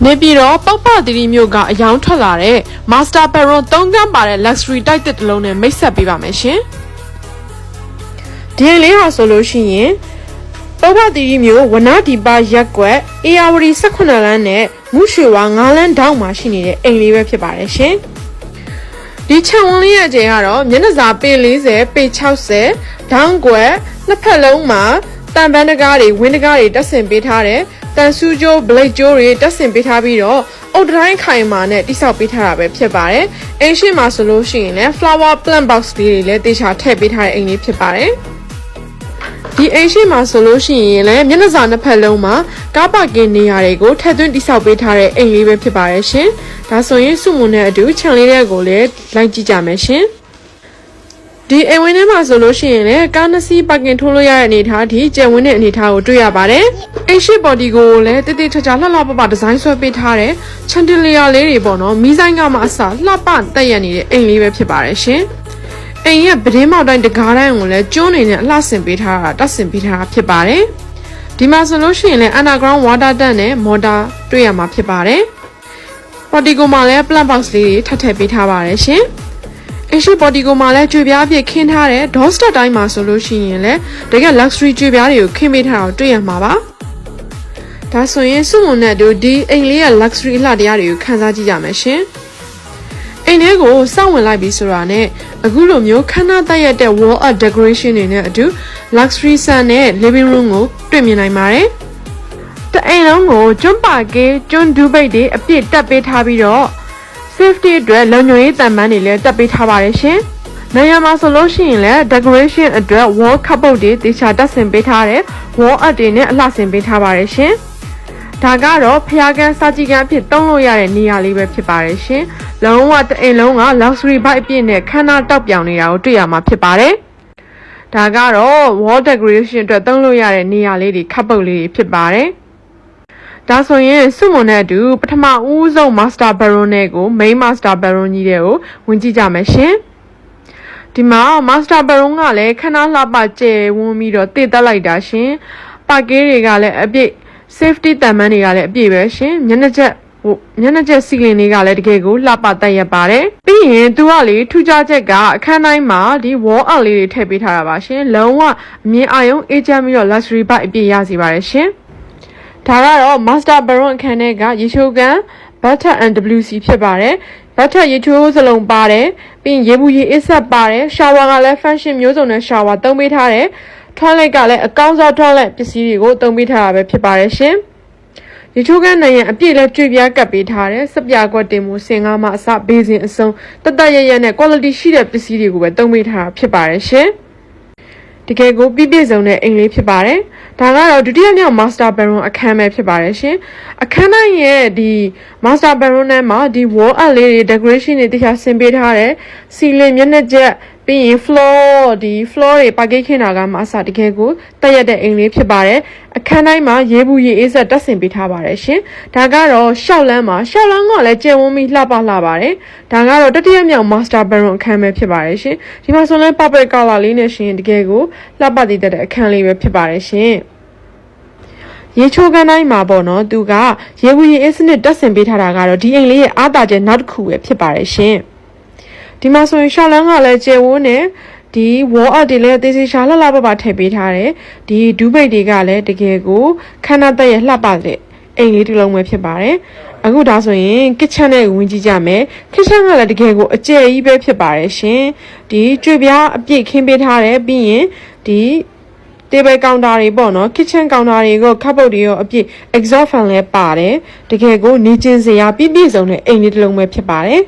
နေပြည်တော်ပောက်ပသီရိမြို့ကအယောင်ထွက်လာတဲ့ Master Baron 3 ခန်းပါတဲ့ luxury တိုက်တစ်တစ်လုံးနဲ့မိတ်ဆက်ပေးပါမယ်ရှင်။ဒီလေးဟာဆိုလို့ရှိရင်ပောက်ပသီရိမြို့ဝနဒီပါရက်ကွက်အေယာဝတီ18လမ်းနဲ့မုရွှေဝါ9လမ်းတောင်မှာရှိနေတဲ့အိမ်လေးပဲဖြစ်ပါတယ်ရှင်။ဒီခြံဝန်းလေးရဲ့အကျယ်ကတော့မျက်နှာစာပေ40ပေ60ဒေါင်းကွက်နှစ်ဖက်လုံးမှာတန်ပန်းတကားတွေဝင်းတကားတွေတက်ဆင်ပေးထားတဲ့တန်ဆူကျိုးဘလိတ်ကျိုးတွေတက်ဆင်ပေးထားပြီးတော့အုတ်တိုင်းခိုင်မာနဲ့တိဆောက်ပေးထားတာပဲဖြစ်ပါတယ်။အိမ်ရှိမှာဆိုလို့ရှိရင်လည်း flower plant box လေးတွေလည်းတေချာထည့်ပေးထားတဲ့အိမ်လေးဖြစ်ပါတယ်။ဒီအိမ်ရှိမှာဆိုလို့ရှိရင်လည်းမျက်နှာစာနှစ်ဖက်လုံးမှာကားပါကင်နေရာတွေကိုထည့်သွင်းတိဆောက်ပေးထားတဲ့အိမ်လေးပဲဖြစ်ပါတယ်ရှင်။ဒါဆိုရင်စုမုံနဲ့အတူခြံလေးတွေကိုလည်းလိုက်ကြည့်ကြမယ်ရှင်။ဒီအိမ်ဝင်းထဲမှာဆိုလို့ရှိရင်လည်းကားနှစ်စီးပါကင်ထိုးလို့ရတဲ့အနေအထားဒီကျယ်ဝန်းတဲ့အနေအထားကိုတွေ့ရပါတယ်။အိမ်ရှိဘော်ဒီကိုလည်းတိတိကျကျလှလှပပဒီဇိုင်းဆွဲပေးထားတဲ့ချန်တလီယာလေးတွေပေါ့နော်မီးဆိုင်ကမှအစလှပတက်ရနေတဲ့အိမ်လေးပဲဖြစ်ပါတယ်ရှင်။အိမ်ရဲ့ပဒင်းမောက်တိုင်းတကားတိုင်းကိုလည်းကျွန်းနေနဲ့အလှဆင်ပေးထားတာတက်ဆင်ပေးထားတာဖြစ်ပါတယ်။ဒီမှာဆိုလို့ရှိရင်လည်း underground water tank နဲ့ motor တွေ့ရမှာဖြစ်ပါတယ်။ဘော်ဒီကိုမှလည်း plant box လေးတွေထပ်ထည့်ပေးထားပါတယ်ရှင်။အရှိဘော်ဒီကိုမှလည်းကြွေပြားအဖြစ်ခင်းထားတဲ့ door step တိုင်းမှာဆိုလို့ရှိရင်လည်းတကယ် luxury ကြွေပြားတွေကိုခင်းပေးထားတာတွေ့ရမှာပါ။ဒါဆိုရင်စုမုံနဲ့တို့ဒီအိမ်လေးရဲ့ luxury အလှတရားတွေကိုခန်းစားကြည့်ကြမယ်ရှင်။အိမ်ထဲကိုစောင့်ဝင်လိုက်ပြီဆိုတာနဲ့အခုလိုမျိုးခန်းနာတက်ရက်တဲ့ wall art decoration တွေနဲ့အတူ luxury sun နဲ့ living room ကိုတွေ့မြင်နိုင်ပါတယ်။တအိမ်လုံးကိုကျွန်းပါကေးကျွန်းဒူးပိတ်တွေအပြည့်တက်ပေးထားပြီးတော့safety အတွက်လုံခြုံရေးတန်ပန်းတွေလည်းတက်ပေးထားပါတယ်ရှင်။နေရာမှာဆိုလို့ရှိရင်လည်း decoration အတွက် wall cupboard တွေတေချာတက်ဆင်ပေးထားတဲ့ wall art တွေနဲ့အလှဆင်ပေးထားပါတယ်ရှင်။ဒါကတော့ဖျားကန်းစာကြည့်ကန်းအဖြစ်သုံးလို့ရတဲ့နေရာလေးပဲဖြစ်ပါတယ်ရှင်။လုံးဝတအိမ်လုံးက luxury vibe အပြည့်နဲ့ခန်းနာတောက်ပြောင်နေတာကိုတွေ့ရမှာဖြစ်ပါတယ်။ဒါကတော့ wall decoration အတွက်သုံးလို့ရတဲ့နေရာလေးတွေ cupboard လေးတွေဖြစ်ပါတယ်။ဒါဆိုရင်စုမုံနဲ့အတူပထမဦးဆုံး Master Baron နဲ့ကို Main Master Baron ကြီးတွေကိုဝင်ကြည့်ကြမယ်ရှင်။ဒီမှာ Master Baron ကလည်းခဏလှပကျယ်ဝန်းပြီးတော့တည်တက်လိုက်တာရှင်။ပါကေးတွေကလည်းအပြည့် safety တန်ပန်းတွေကလည်းအပြည့်ပဲရှင်။မျက်နှာချက်စီလင်တွေကလည်းတကယ်ကိုလှပတက်ရပါတယ်။ပြီးရင်သူကလေထူးခြားချက်ကအခန်းတိုင်းမှာဒီ wall art လေးတွေထည့်ပေးထားတာပါရှင်။လုံးဝအမြင်အာရုံအေးချမ်းပြီးတော့ luxury vibe အပြည့်ရစီပါတယ်ရှင်။ဒါကတော့ Master Baron အခန်းထဲကရေချိုးကန် Butter and WC ဖြစ်ပါတယ်။ Butter ရေချိုးစလုံးပါတယ်။ပြီးရင်ရေဘူးရေအစ်ဆက်ပါတယ်။ shower ကလည်း function မျိုးစုံနဲ့ shower သုံးပေးထားတယ်။ toilet ကလည်းအကောင်းဆုံး toilet ပစ္စည်းတွေကိုသုံးပေးထားတာပဲဖြစ်ပါတယ်ရှင်။ရေချိုးကန်နိုင်ရင်အပြည့်လဲကြွေပြားကပ်ပေးထားတယ်။စပြာကွက်တင်မှုစင်ကားမှအစဘေးစင်အစုံတရရနဲ့ quality ရှိတဲ့ပစ္စည်းတွေကိုပဲသုံးပေးထားတာဖြစ်ပါတယ်ရှင်။တကယ်ကိုပြည့်စုံတဲ့အိမ်လေးဖြစ်ပါတယ်။ဒါကတော့ဒုတိယမြောက် Master Baron အခန်းပဲဖြစ်ပါတယ်ရှင်။အခန်းတိုင်းရဲ့ဒီ Master Baron နဲ့မှာဒီ wall art လေးတွေ decoration တွေတခြားဆင်ပေးထားတဲ့ ceiling မျက်နှာချက်ပြီးရင် floor တွေပါကိတ်ခင်းတာကမှအစတကယ်ကိုတက်ရက်တဲ့အိမ်လေးဖြစ်ပါတယ်။အခန်းတိုင်းမှာရေဘူးရေအေးဆက်တက်ဆင်ပေးထားပါတယ်ရှင်။ဒါကတော့ရှောက်လန်းကလည်းကျယ်ဝန်းပြီးလှပပါတယ်။ဒါကတော့တတိယမြောက် Master Baron အခန်းပဲဖြစ်ပါတယ်ရှင်။ဒီမှာဆိုလည်း purple color လေးနဲ့ရှင်တကယ်ကိုလှပတည်တဲ့အခန်းလေးပဲဖြစ်ပါတယ်ရှင်။ရေချိုးကန်တိုင်းမှာပေါ့နော်သူကရေဘူးရေအေးစနစ်တက်ဆင်ပေးထားတာကတော့ဒီအိမ်လေးရဲ့အားသာချက်နောက်တစ်ခုပဲဖြစ်ပါတယ်ရှင်။ဒီမှာဆိုရင်ရှောက်လန်းကလည်းကျယ်ဝန်းနဲ့ဒီ wall art တွေလည်းအသေးစိတ်ရှာလှပထည့်ပေးထားတယ်ဒီဒူးပိတ်တွေကလည်းတကယ်ကိုခန္ဓာသက်ရလှပတဲ့အိမ်လေးတစ်လုံးပဲဖြစ်ပါတယ်အခုဒါဆိုရင် kitchen နဲ့ဝင်ကြည့်ကြမယ် kitchen ကလည်းတကယ်ကိုအကျယ်ကြီးပဲဖြစ်ပါတယ်ရှင်ဒီကြွေပြားအပြည့်ခင်းပေးထားတယ်ပြီးရင်ဒီ table counter တွေပေါ့နော် kitchen counter တွေကို cupboard တွေရောအပြည့် exhaust fan လည်းပါတယ်တကယ်ကိုနေကျင်စရာပြည့်စုံတဲ့အိမ်လေးတစ်လုံးပဲဖြစ်ပါတယ်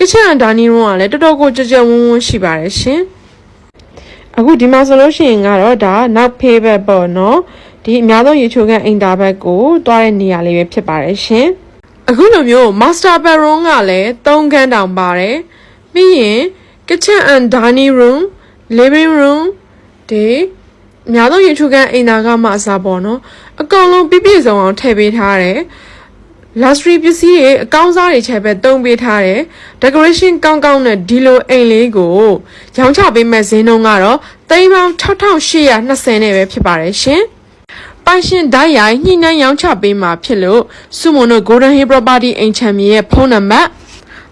kitchen and dining room ကလည်းတော်တော်ကိုကြွဝန်းရှိပါတယ်ရှင်အခုဒီမှာဆိုလို့ရှိရင်ကတော့ဒါနောက်ဖေးဘက်ပေါ့နော်ဒီအများဆုံးရေချိုးကန်အိမ်သားဘက်ကိုတွားတဲ့နေရာလေးပဲဖြစ်ပါတယ်ရှင်အခုလိုမျိုး Master Baron ကလည်း3ခန်းတောင်ပါတယ်ပြီးရင် kitchen and dining room living room ဒီအများဆုံးရေချိုးကန်အိမ်သားကမှအစားပေါ့နော်အကောင်လုံးပြည့်စုံအောင်ထည့်ပေးထားတယ်luxury ပစ္စည်းတွေအကောင်းစားတွေချက်ပဲသုံးပေးထားတယ် decoration ကောင်းနဲ့ဒီလိုအိမ်လေးကိုရောင်းချပေးမဲ့ဈေးနှုန်းကတော့သိန်းပေါင်း6820နဲ့ပဲဖြစ်ပါတယ်ရှင်ပ ပိုင်ရှင်ဓာတ်ရိုက်ညှိနှိုင်းရောင်းချပေးမှာဖြစ်လို့စုမုံတို့ Golden Hill Property အိမ်ချမ်းမြေရဲ့ဖုန်းနံပါတ်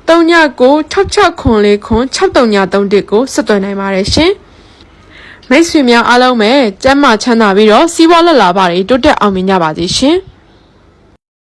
39966963ကိုဆက်သွယ်နိုင်ပါတယ်ရှင်မိတ်ဆွေများအားလုံးပဲကျမ်းမာချမ်းသာပြီးတော့စီးပွားလက်လာပါတွေတိုးတက်အောင်မြင်ကြပါစေရှင်